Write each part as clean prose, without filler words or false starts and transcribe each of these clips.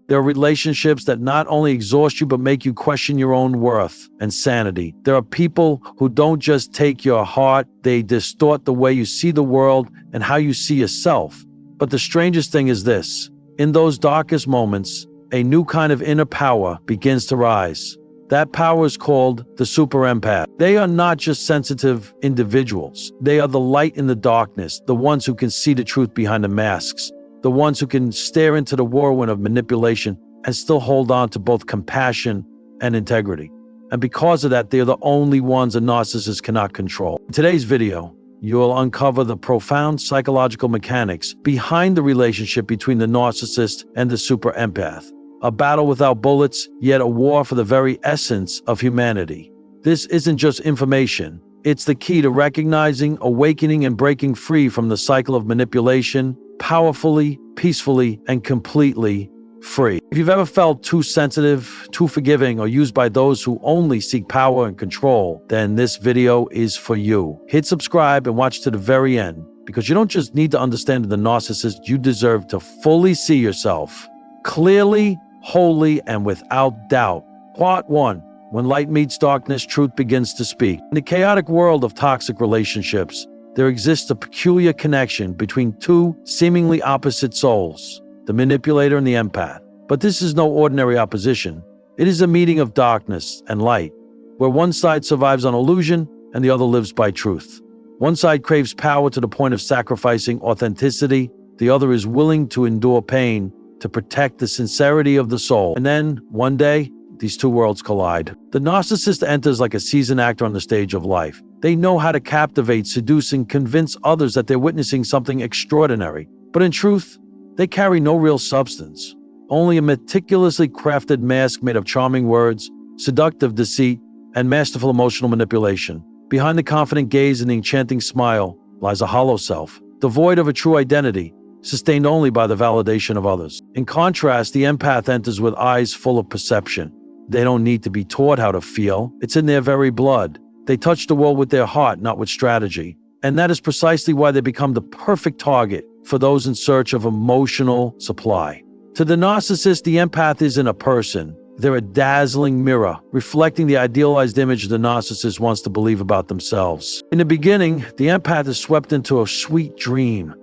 There are relationships that not only exhaust you, but make you question your own worth and sanity. There are people who don't just take your heart, they distort the way you see the world and how you see yourself. But the strangest thing is this: in those darkest moments, a new kind of inner power begins to rise. That power is called the Super Empath. They are not just sensitive individuals. They are the light in the darkness, the ones who can see the truth behind the masks, the ones who can stare into the whirlwind of manipulation and still hold on to both compassion and integrity. And because of that, they're the only ones a narcissist cannot control. In today's video, you'll uncover the profound psychological mechanics behind the relationship between the narcissist and the Super Empath. A battle without bullets, yet a war for the very essence of humanity. This isn't just information. It's the key to recognizing, awakening, and breaking free from the cycle of manipulation, powerfully, peacefully, and completely free. If you've ever felt too sensitive, too forgiving, or used by those who only seek power and control, then this video is for you. Hit subscribe and watch to the very end, because you don't just need to understand the narcissist, you deserve to fully see yourself clearly, wholly, and without doubt. Part 1. When light meets darkness, truth begins to speak. In the chaotic world of toxic relationships, there exists a peculiar connection between two seemingly opposite souls, the manipulator and the empath. But this is no ordinary opposition. It is a meeting of darkness and light, where one side survives on illusion and the other lives by truth. One side craves power to the point of sacrificing authenticity. The other is willing to endure pain to protect the sincerity of the soul. And then, one day, these two worlds collide. The narcissist enters like a seasoned actor on the stage of life. They know how to captivate, seduce, and convince others that they're witnessing something extraordinary. But in truth, they carry no real substance. Only a meticulously crafted mask made of charming words, seductive deceit, and masterful emotional manipulation. Behind the confident gaze and the enchanting smile lies a hollow self, devoid of a true identity, sustained only by the validation of others. In contrast, the empath enters with eyes full of perception. They don't need to be taught how to feel. It's in their very blood. They touch the world with their heart, not with strategy. And that is precisely why they become the perfect target for those in search of emotional supply. To the narcissist, the empath isn't a person. They're a dazzling mirror, reflecting the idealized image the narcissist wants to believe about themselves. In the beginning, the empath is swept into a sweet dream.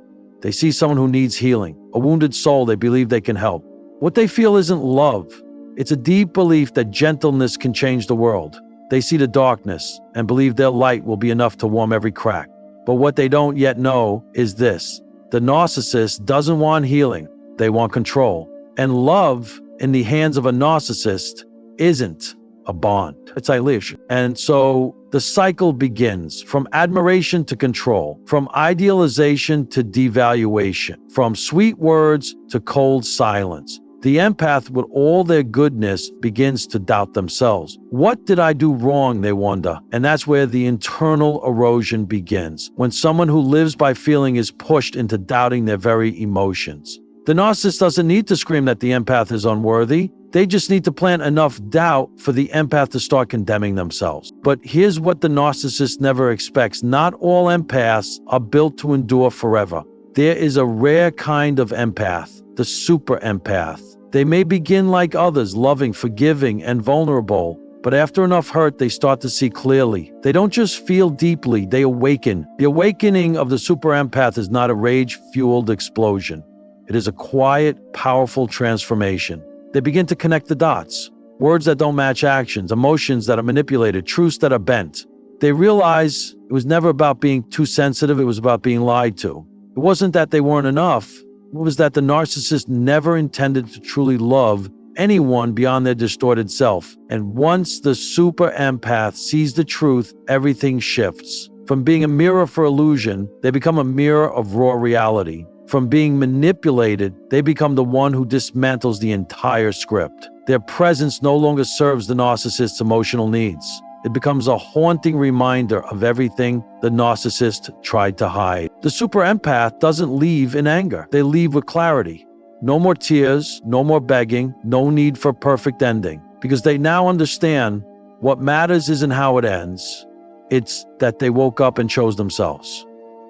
They see someone who needs healing, a wounded soul they believe they can help. What they feel isn't love. It's a deep belief that gentleness can change the world. They see the darkness and believe their light will be enough to warm every crack. But what they don't yet know is this: the narcissist doesn't want healing, they want control. And love in the hands of a narcissist isn't a bond, it's illusion. And so the cycle begins from admiration to control, from idealization to devaluation, from sweet words to cold silence. The empath, with all their goodness, begins to doubt themselves. What did I do wrong, they wonder. And that's where the internal erosion begins, when someone who lives by feeling is pushed into doubting their very emotions. The narcissist doesn't need to scream that the empath is unworthy. They just need to plant enough doubt for the empath to start condemning themselves. But here's what the narcissist never expects. Not all empaths are built to endure forever. There is a rare kind of empath, the Super Empath. They may begin like others, loving, forgiving, and vulnerable. But after enough hurt, they start to see clearly. They don't just feel deeply, they awaken. The awakening of the Super Empath is not a rage-fueled explosion. It is a quiet, powerful transformation. They begin to connect the dots. Words that don't match actions, emotions that are manipulated, truths that are bent. They realize it was never about being too sensitive, it was about being lied to. It wasn't that they weren't enough, it was that the narcissist never intended to truly love anyone beyond their distorted self. And once the Super Empath sees the truth, everything shifts. From being a mirror for illusion, they become a mirror of raw reality. From being manipulated, they become the one who dismantles the entire script. Their presence no longer serves the narcissist's emotional needs. It becomes a haunting reminder of everything the narcissist tried to hide. The Super Empath doesn't leave in anger. They leave with clarity. No more tears, no more begging, no need for perfect ending. Because they now understand what matters isn't how it ends. It's that they woke up and chose themselves.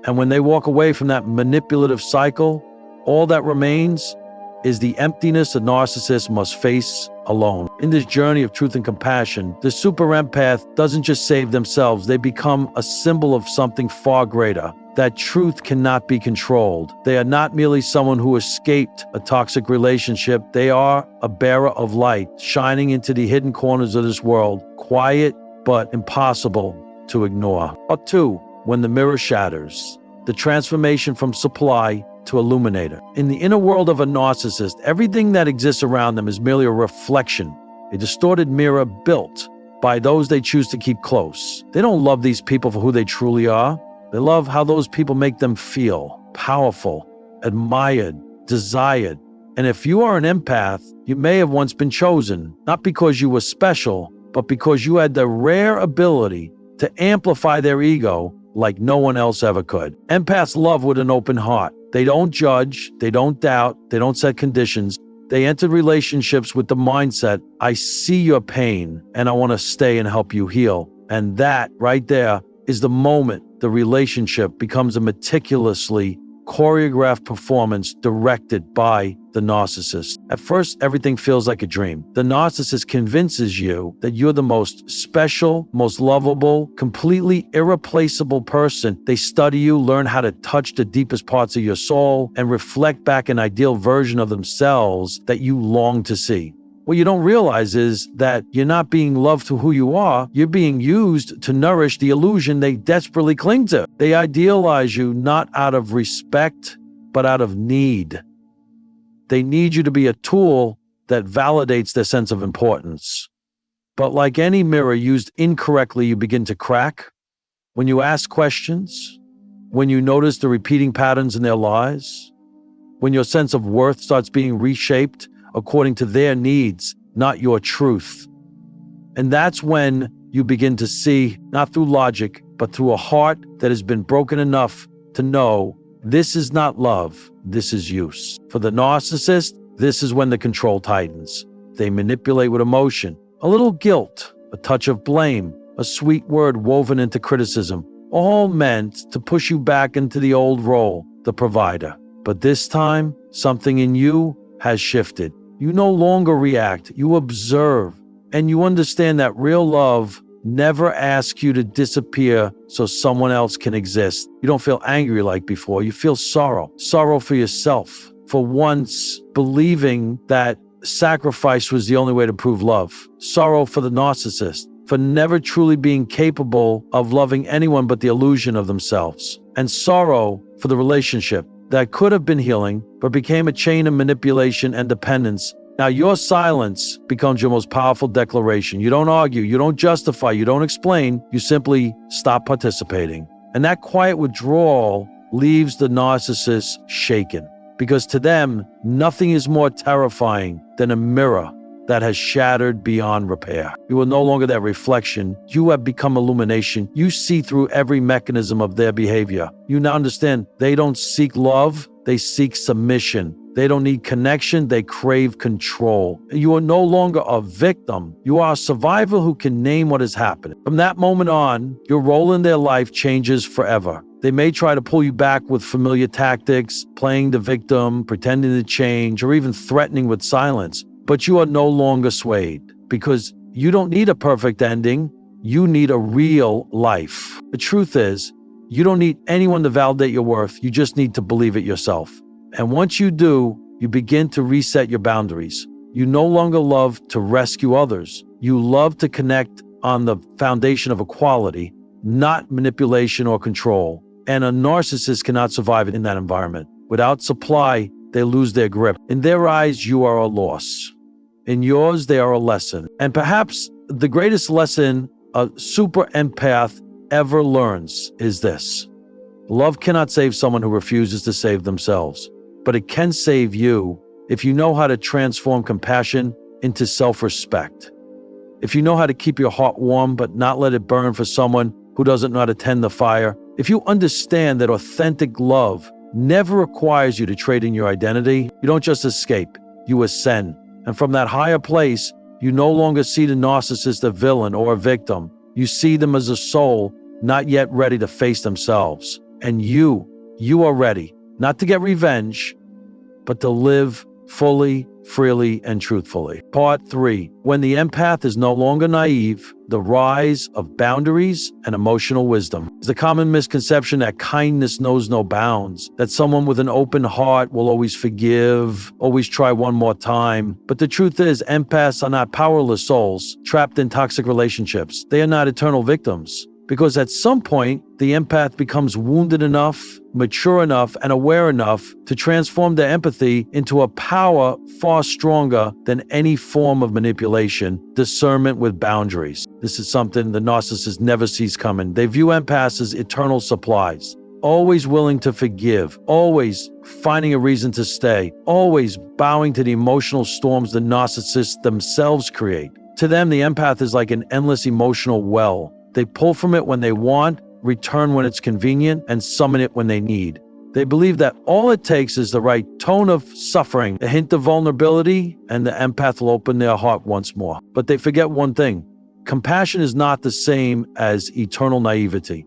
And when they walk away from that manipulative cycle, all that remains is the emptiness a narcissist must face alone. In this journey of truth and compassion, the super empath doesn't just save themselves, they become a symbol of something far greater. That truth cannot be controlled. They are not merely someone who escaped a toxic relationship. They are a bearer of light, shining into the hidden corners of this world, quiet but impossible to ignore. Part 2, when the mirror shatters. The transformation from supply to illuminator. In the inner world of a narcissist, everything that exists around them is merely a reflection, a distorted mirror built by those they choose to keep close. They don't love these people for who they truly are. They love how those people make them feel powerful, admired, desired. And if you are an empath, you may have once been chosen, not because you were special, but because you had the rare ability to amplify their ego like no one else ever could. Empaths love with an open heart. They don't judge, they don't doubt, they don't set conditions. They enter relationships with the mindset, I see your pain and I want to stay and help you heal. And that right there is the moment the relationship becomes a meticulously choreographed performance directed by the narcissist. At first, everything feels like a dream. The narcissist convinces you that you're the most special, most lovable, completely irreplaceable person. They study you, learn how to touch the deepest parts of your soul, and reflect back an ideal version of themselves that you long to see. What you don't realize is that you're not being loved for who you are. You're being used to nourish the illusion they desperately cling to. They idealize you not out of respect, but out of need. They need you to be a tool that validates their sense of importance. But like any mirror used incorrectly, you begin to crack. When you ask questions, when you notice the repeating patterns in their lies, when your sense of worth starts being reshaped according to their needs, not your truth. And that's when you begin to see, not through logic, but through a heart that has been broken enough to know this is not love, this is use. For the narcissist, this is when the control tightens. They manipulate with emotion, a little guilt, a touch of blame, a sweet word woven into criticism, all meant to push you back into the old role, the provider. But this time, something in you has shifted. You no longer react, you observe, and you understand that real love never asks you to disappear so someone else can exist. You don't feel angry like before, you feel sorrow. Sorrow for yourself, for once believing that sacrifice was the only way to prove love. Sorrow for the narcissist, for never truly being capable of loving anyone but the illusion of themselves. And sorrow for the relationship that could have been healing, but became a chain of manipulation and dependence. Now your silence becomes your most powerful declaration. You don't argue, you don't justify, you don't explain, you simply stop participating. And that quiet withdrawal leaves the narcissist shaken, because to them, nothing is more terrifying than a mirror that has shattered beyond repair. You are no longer that reflection. You have become illumination. You see through every mechanism of their behavior. You now understand they don't seek love, they seek submission. They don't need connection, they crave control. You are no longer a victim. You are a survivor who can name what is happening. From that moment on, your role in their life changes forever. They may try to pull you back with familiar tactics, playing the victim, pretending to change, or even threatening with silence. But you are no longer swayed, because you don't need a perfect ending. You need a real life. The truth is, you don't need anyone to validate your worth. You just need to believe it yourself. And once you do, you begin to reset your boundaries. You no longer love to rescue others. You love to connect on the foundation of equality, not manipulation or control. And a narcissist cannot survive in that environment. Without supply, they lose their grip. In their eyes, you are a loss. In yours, they are a lesson. And perhaps the greatest lesson a super empath ever learns is this. Love cannot save someone who refuses to save themselves, but it can save you if you know how to transform compassion into self-respect. If you know how to keep your heart warm but not let it burn for someone who doesn't know how to tend the fire. If you understand that authentic love never requires you to trade in your identity, you don't just escape, you ascend. And from that higher place, you no longer see the narcissist a villain or a victim. You see them as a soul not yet ready to face themselves. And you are ready, not to get revenge, but to live fully, freely, and truthfully. Part 3. When the empath is no longer naive, the rise of boundaries and emotional wisdom. It's a common misconception that kindness knows no bounds, that someone with an open heart will always forgive, always try one more time. But the truth is, empaths are not powerless souls trapped in toxic relationships. They are not eternal victims. Because at some point, the empath becomes wounded enough, mature enough, and aware enough to transform their empathy into a power far stronger than any form of manipulation, discernment with boundaries. This is something the narcissist never sees coming. They view empaths as eternal supplies, always willing to forgive, always finding a reason to stay, always bowing to the emotional storms the narcissists themselves create. To them, the empath is like an endless emotional well. They pull from it when they want, return when it's convenient, and summon it when they need. They believe that all it takes is the right tone of suffering, a hint of vulnerability, and the empath will open their heart once more. But they forget one thing. Compassion is not the same as eternal naivety.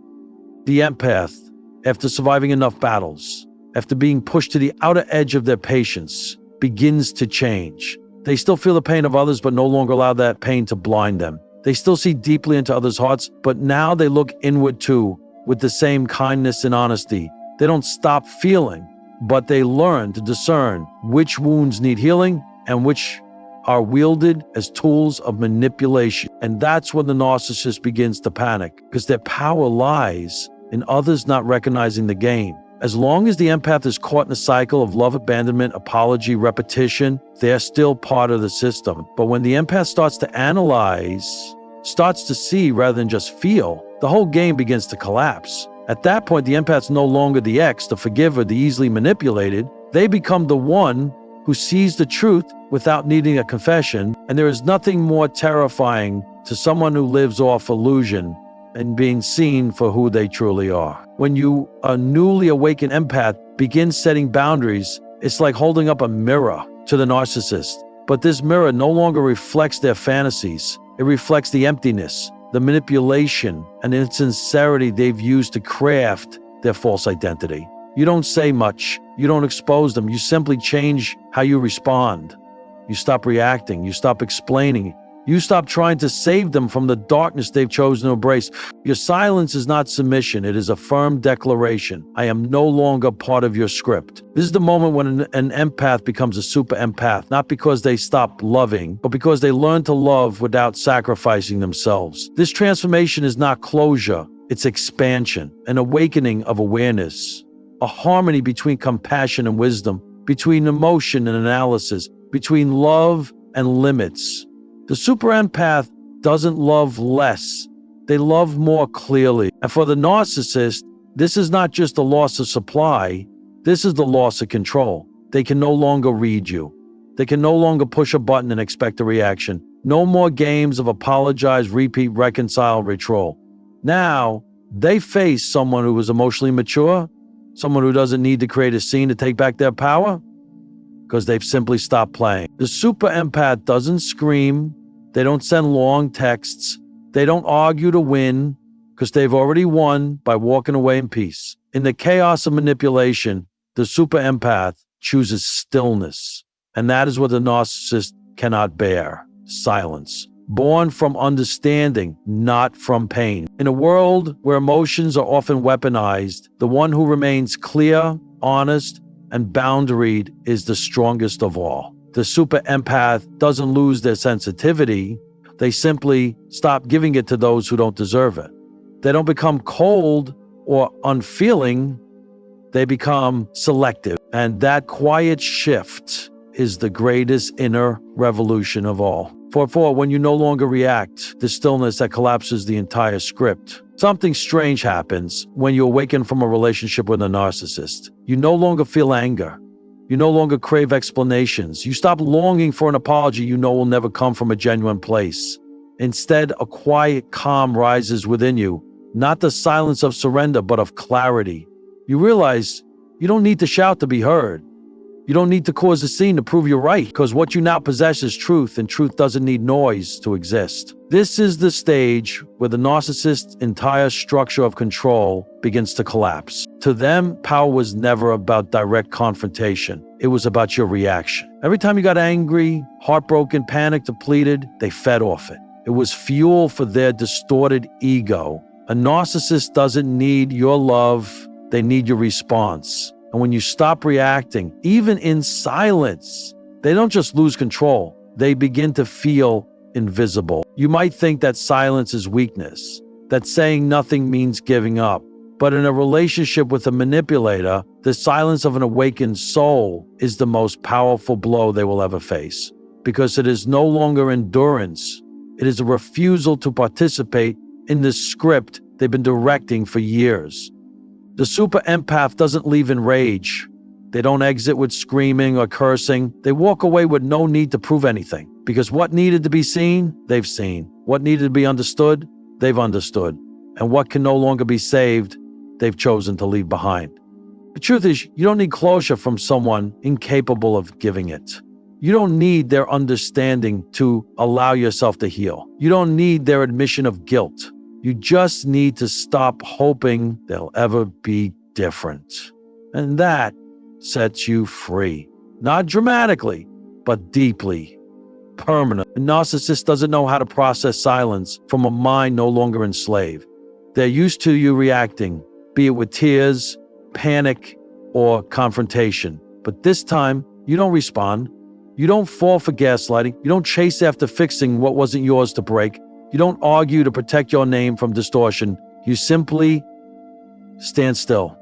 The empath, after surviving enough battles, after being pushed to the outer edge of their patience, begins to change. They still feel the pain of others, but no longer allow that pain to blind them. They still see deeply into others' hearts, but now they look inward too, with the same kindness and honesty. They don't stop feeling, but they learn to discern which wounds need healing and which are wielded as tools of manipulation. And that's when the narcissist begins to panic, because their power lies in others not recognizing the game. As long as the empath is caught in a cycle of love, abandonment, apology, repetition, they're still part of the system. But when the empath starts to analyze, starts to see rather than just feel, the whole game begins to collapse. At that point, the empath's no longer the ex, the forgiver, the easily manipulated. They become the one who sees the truth without needing a confession. And there is nothing more terrifying to someone who lives off illusion and being seen for who they truly are. When you, a newly awakened empath, begin setting boundaries, it's like holding up a mirror to the narcissist. But this mirror no longer reflects their fantasies. It reflects the emptiness, the manipulation, and the insincerity they've used to craft their false identity. You don't say much. You don't expose them. You simply change how you respond. You stop reacting. You stop explaining. You stop trying to save them from the darkness they've chosen to embrace. Your silence is not submission. It is a firm declaration. I am no longer part of your script. This is the moment when an empath becomes a super empath, not because they stop loving, but because they learn to love without sacrificing themselves. This transformation is not closure. It's expansion, an awakening of awareness, a harmony between compassion and wisdom, between emotion and analysis, between love and limits. The super empath doesn't love less. They love more clearly. And for the narcissist, this is not just the loss of supply. This is the loss of control. They can no longer read you. They can no longer push a button and expect a reaction. No more games of apologize, repeat, reconcile, retroll. Now, they face someone who is emotionally mature, someone who doesn't need to create a scene to take back their power, because they've simply stopped playing. The super empath doesn't scream. They don't send long texts. They don't argue to win, because they've already won by walking away in peace. In the chaos of manipulation, the super empath chooses stillness. And that is what the narcissist cannot bear: silence. Born from understanding, not from pain. In a world where emotions are often weaponized, the one who remains clear, honest, and boundaried is the strongest of all. The super empath doesn't lose their sensitivity. They simply stop giving it to those who don't deserve it. They don't become cold or unfeeling. They become selective. And that quiet shift is the greatest inner revolution of all. For when you no longer react, the stillness that collapses the entire script. Something strange happens when you awaken from a relationship with a narcissist. You no longer feel anger. You no longer crave explanations. You stop longing for an apology you know will never come from a genuine place. Instead, a quiet calm rises within you, not the silence of surrender, but of clarity. You realize you don't need to shout to be heard. You don't need to cause a scene to prove you're right, because what you now possess is truth, and truth doesn't need noise to exist. This is the stage where the narcissist's entire structure of control begins to collapse. To them, power was never about direct confrontation. It was about your reaction. Every time you got angry, heartbroken, panicked, depleted, they fed off it. It was fuel for their distorted ego. A narcissist doesn't need your love, they need your response. And when you stop reacting, even in silence, they don't just lose control, they begin to feel invisible. You might think that silence is weakness, that saying nothing means giving up. But in a relationship with a manipulator, the silence of an awakened soul is the most powerful blow they will ever face. Because it is no longer endurance, it is a refusal to participate in the script they've been directing for years. The super empath doesn't leave in rage. They don't exit with screaming or cursing. They walk away with no need to prove anything. Because what needed to be seen, they've seen. What needed to be understood, they've understood. And what can no longer be saved, they've chosen to leave behind. The truth is, you don't need closure from someone incapable of giving it. You don't need their understanding to allow yourself to heal. You don't need their admission of guilt. You just need to stop hoping they'll ever be different. And that sets you free. Not dramatically, but deeply, permanent. A narcissist doesn't know how to process silence from a mind no longer enslaved. They're used to you reacting, be it with tears, panic, or confrontation. But this time, you don't respond. You don't fall for gaslighting. You don't chase after fixing what wasn't yours to break. You don't argue to protect your name from distortion. You simply stand still.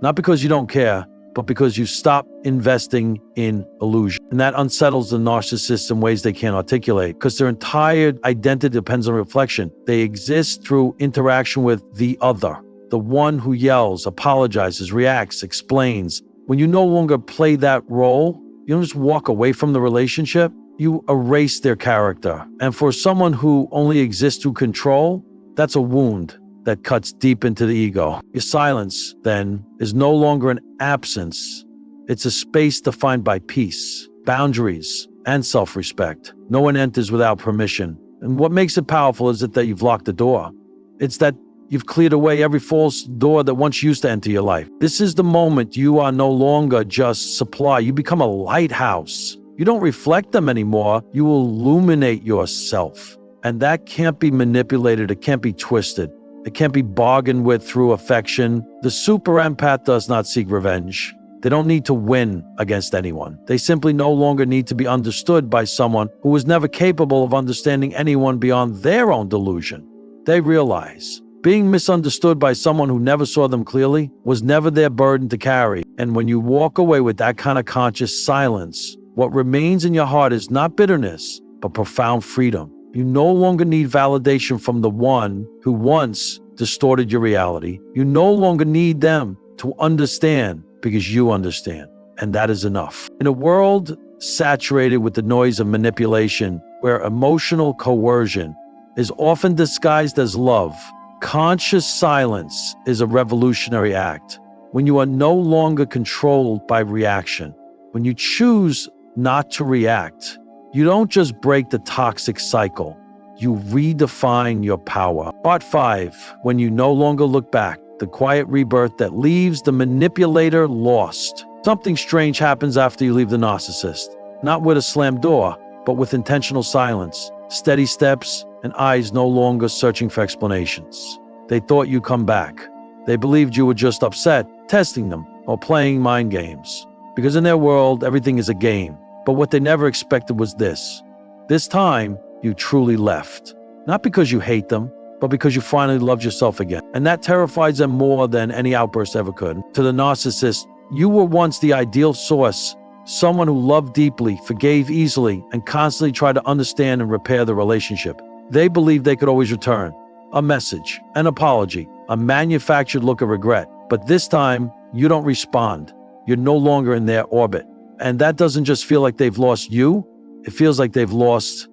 Not because you don't care, but because you stop investing in illusion. And that unsettles the narcissists in ways they can't articulate, because their entire identity depends on reflection. They exist through interaction with the other, the one who yells, apologizes, reacts, explains. When you no longer play that role, you don't just walk away from the relationship. You erase their character. And for someone who only exists through control, that's a wound that cuts deep into the ego. Your silence, then, is no longer an absence. It's a space defined by peace, boundaries, and self-respect. No one enters without permission. And what makes it powerful is that you've locked the door. It's that you've cleared away every false door that once used to enter your life. This is the moment you are no longer just supply. You become a lighthouse. You don't reflect them anymore. You illuminate yourself. And that can't be manipulated. It can't be twisted. It can't be bargained with through affection. The super empath does not seek revenge. They don't need to win against anyone. They simply no longer need to be understood by someone who was never capable of understanding anyone beyond their own delusion. They realize being misunderstood by someone who never saw them clearly was never their burden to carry. And when you walk away with that kind of conscious silence, what remains in your heart is not bitterness, but profound freedom. You no longer need validation from the one who once distorted your reality. You no longer need them to understand because you understand. And that is enough. In a world saturated with the noise of manipulation, where emotional coercion is often disguised as love, conscious silence is a revolutionary act. When you are no longer controlled by reaction, when you choose not to react, you don't just break the toxic cycle, you redefine your power. Part 5, when you no longer look back, the quiet rebirth that leaves the manipulator lost. Something strange happens after you leave the narcissist, not with a slammed door, but with intentional silence, steady steps, and eyes no longer searching for explanations. They thought you'd come back. They believed you were just upset, testing them, or playing mind games. Because in their world, everything is a game. But what they never expected was this. This time, you truly left. Not because you hate them, but because you finally loved yourself again. And that terrifies them more than any outburst ever could. To the narcissist, you were once the ideal source, someone who loved deeply, forgave easily, and constantly tried to understand and repair the relationship. They believed they could always return. A message, an apology, a manufactured look of regret. But this time, you don't respond. You're no longer in their orbit. And that doesn't just feel like they've lost you, it feels like they've lost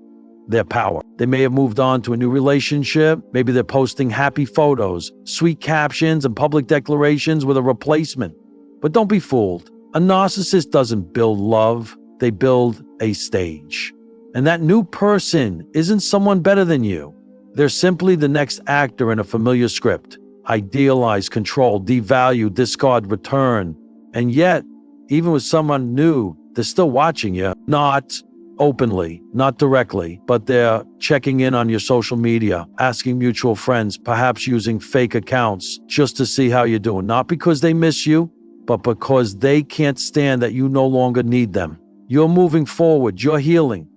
their power. They may have moved on to a new relationship. Maybe they're posting happy photos, sweet captions, and public declarations with a replacement. But don't be fooled. A narcissist doesn't build love, they build a stage. And that new person isn't someone better than you. They're simply the next actor in a familiar script. Idealize, control, devalue, discard, return. And yet, even with someone new, they're still watching you. Not openly, not directly, but they're checking in on your social media, asking mutual friends, perhaps using fake accounts just to see how you're doing. Not because they miss you, but because they can't stand that you no longer need them. You're moving forward, you're healing,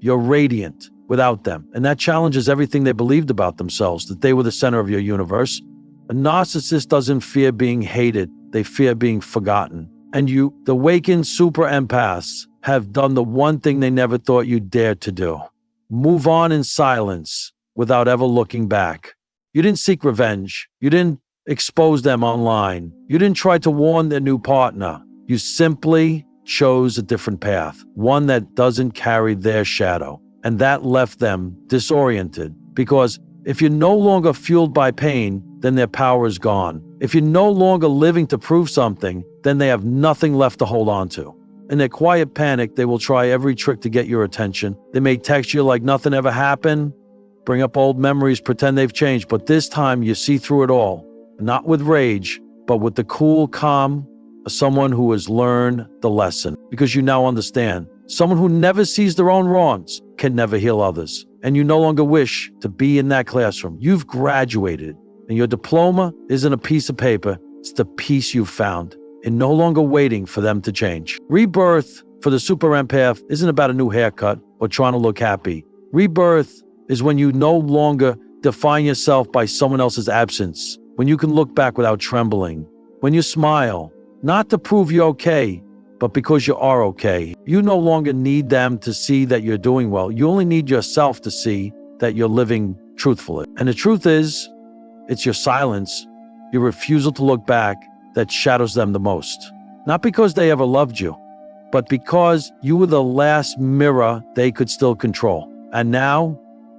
you're radiant without them. And that challenges everything they believed about themselves, that they were the center of your universe. A narcissist doesn't fear being hated, they fear being forgotten. And you, the awakened super empaths, have done the one thing they never thought you'd dare to do. Move on in silence without ever looking back. You didn't seek revenge. You didn't expose them online. You didn't try to warn their new partner. You simply chose a different path, one that doesn't carry their shadow. And that left them disoriented, because if you're no longer fueled by pain, then their power is gone. If you're no longer living to prove something, then they have nothing left to hold on to. In their quiet panic, they will try every trick to get your attention. They may text you like nothing ever happened, bring up old memories, pretend they've changed, but this time you see through it all, not with rage, but with the cool calm of someone who has learned the lesson, because you now understand. Someone who never sees their own wrongs can never heal others, and you no longer wish to be in that classroom. You've graduated, and your diploma isn't a piece of paper, it's the peace you found, and no longer waiting for them to change. Rebirth for the super empath isn't about a new haircut or trying to look happy. Rebirth is when you no longer define yourself by someone else's absence, when you can look back without trembling, when you smile, not to prove you're okay, but because you are okay. You no longer need them to see that you're doing well. You only need yourself to see that you're living truthfully. And the truth is, it's your silence, your refusal to look back, that shadows them the most. Not because they ever loved you, but because you were the last mirror they could still control. And now,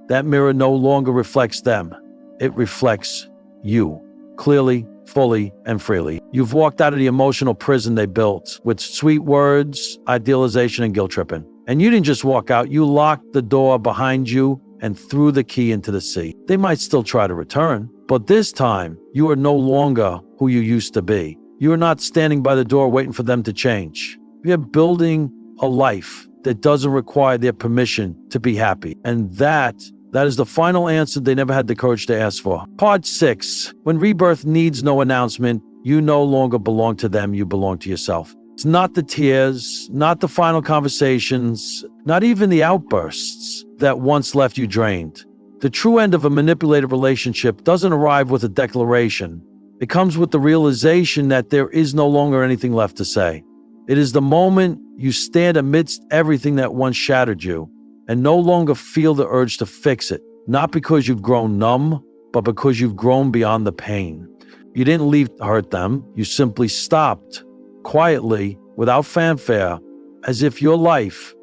that mirror no longer reflects them. It reflects you, clearly, fully, and freely. You've walked out of the emotional prison they built with sweet words, idealization, and guilt tripping. And you didn't just walk out, you locked the door behind you and threw the key into the sea. They might still try to return, but this time, you are no longer who you used to be. You are not standing by the door waiting for them to change. You're building a life that doesn't require their permission to be happy. And that is the final answer they never had the courage to ask for. Part 6. When rebirth needs no announcement, you no longer belong to them, you belong to yourself. It's not the tears, not the final conversations, not even the outbursts that once left you drained. The true end of a manipulative relationship doesn't arrive with a declaration. It comes with the realization that there is no longer anything left to say. It is the moment you stand amidst everything that once shattered you and no longer feel the urge to fix it, not because you've grown numb, but because you've grown beyond the pain. You didn't leave to hurt them. You simply stopped, quietly, without fanfare, as if your life,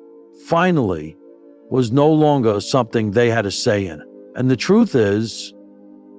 finally, was no longer something they had a say in. And the truth is,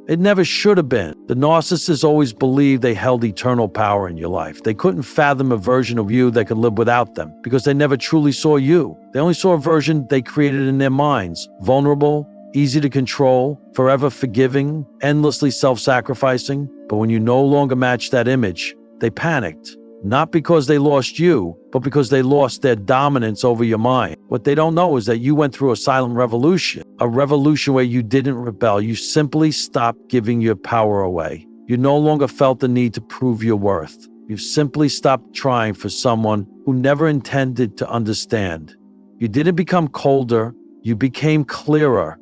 it never should have been. The narcissists always believed they held eternal power in your life. They couldn't fathom a version of you that could live without them because they never truly saw you. They only saw a version they created in their minds. Vulnerable, easy to control, forever forgiving, endlessly self-sacrificing. But when you no longer match that image, they panicked. Not because they lost you, but because they lost their dominance over your mind. What they don't know is that you went through a silent revolution, a revolution where you didn't rebel. You simply stopped giving your power away. You no longer felt the need to prove your worth. You simply stopped trying for someone who never intended to understand. You didn't become colder. You became clearer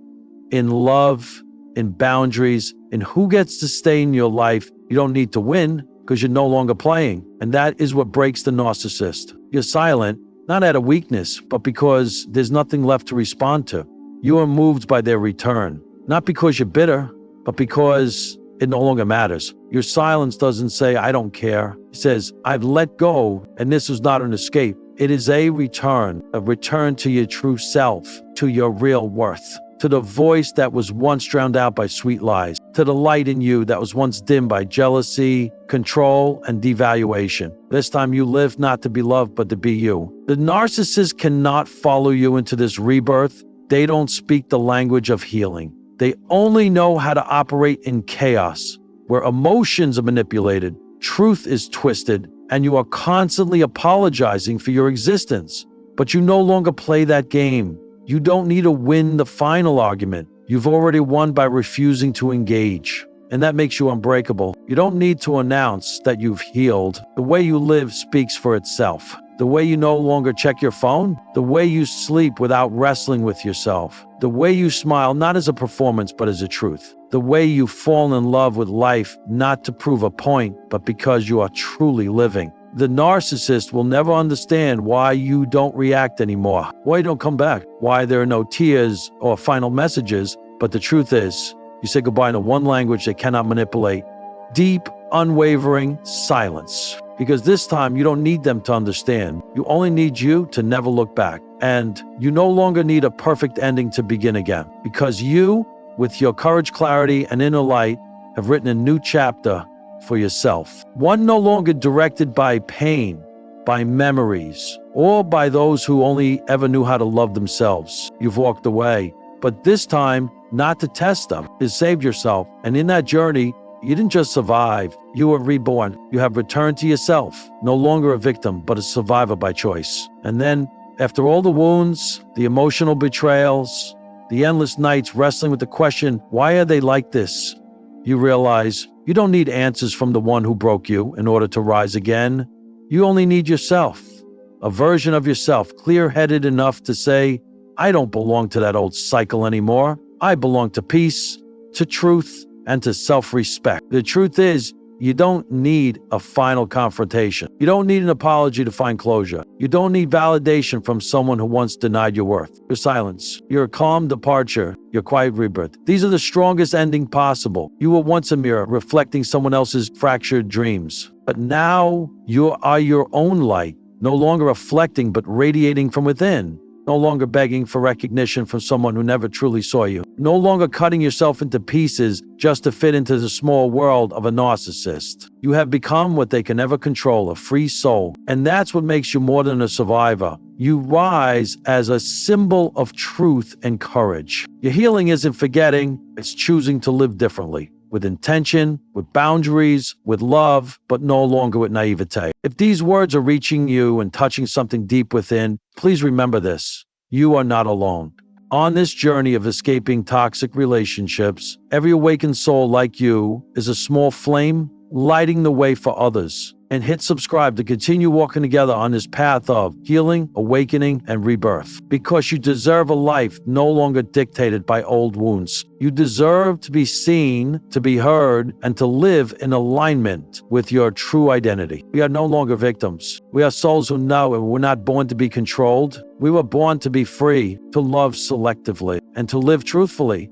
in love, in boundaries, in who gets to stay in your life. You don't need to win, because you're no longer playing. And that is what breaks the narcissist. You're silent, not out of weakness, but because there's nothing left to respond to. You are moved by their return, not because you're bitter, but because it no longer matters. Your silence doesn't say, I don't care. It says, I've let go, and this is not an escape. It is a return to your true self, to your real worth, to the voice that was once drowned out by sweet lies, to the light in you that was once dimmed by jealousy, control, and devaluation. This time you live not to be loved, but to be you. The narcissist cannot follow you into this rebirth. They don't speak the language of healing. They only know how to operate in chaos, where emotions are manipulated, truth is twisted, and you are constantly apologizing for your existence. But you no longer play that game. You don't need to win the final argument. You've already won by refusing to engage. And that makes you unbreakable. You don't need to announce that you've healed. The way you live speaks for itself. The way you no longer check your phone, the way you sleep without wrestling with yourself, the way you smile not as a performance but as a truth, the way you fall in love with life not to prove a point but because you are truly living. The narcissist will never understand why you don't react anymore, why you don't come back, why there are no tears or final messages, but the truth is, you say goodbye to one language they cannot manipulate. Deep, unwavering silence. Because this time you don't need them to understand. You only need you to never look back. And you no longer need a perfect ending to begin again. Because you, with your courage, clarity, and inner light, have written a new chapter for yourself. One no longer directed by pain, by memories, or by those who only ever knew how to love themselves. You've walked away. But this time, not to test them, to save yourself. And in that journey, you didn't just survive, you were reborn. You have returned to yourself, no longer a victim, but a survivor by choice. And then, after all the wounds, the emotional betrayals, the endless nights wrestling with the question, why are they like this? You realize you don't need answers from the one who broke you in order to rise again. You only need yourself, a version of yourself, clear-headed enough to say, I don't belong to that old cycle anymore. I belong to peace, to truth, and to self-respect. The truth is, you don't need a final confrontation. You don't need an apology to find closure. You don't need validation from someone who once denied your worth. Your silence, your calm departure, your quiet rebirth. These are the strongest ending possible. You were once a mirror reflecting someone else's fractured dreams. But now you are your own light, no longer reflecting but radiating from within. No longer begging for recognition from someone who never truly saw you. No longer cutting yourself into pieces just to fit into the small world of a narcissist. You have become what they can never control, a free soul. And that's what makes you more than a survivor. You rise as a symbol of truth and courage. Your healing isn't forgetting, it's choosing to live differently. With intention, with boundaries, with love, but no longer with naivete. If these words are reaching you and touching something deep within, please remember this. You are not alone. On this journey of escaping toxic relationships, every awakened soul like you is a small flame lighting the way for others. And hit subscribe to continue walking together on this path of healing, awakening, and rebirth. Because you deserve a life no longer dictated by old wounds. You deserve to be seen, to be heard, and to live in alignment with your true identity. We are no longer victims. We are souls who know and we're not born to be controlled. We were born to be free, to love selectively, and to live truthfully.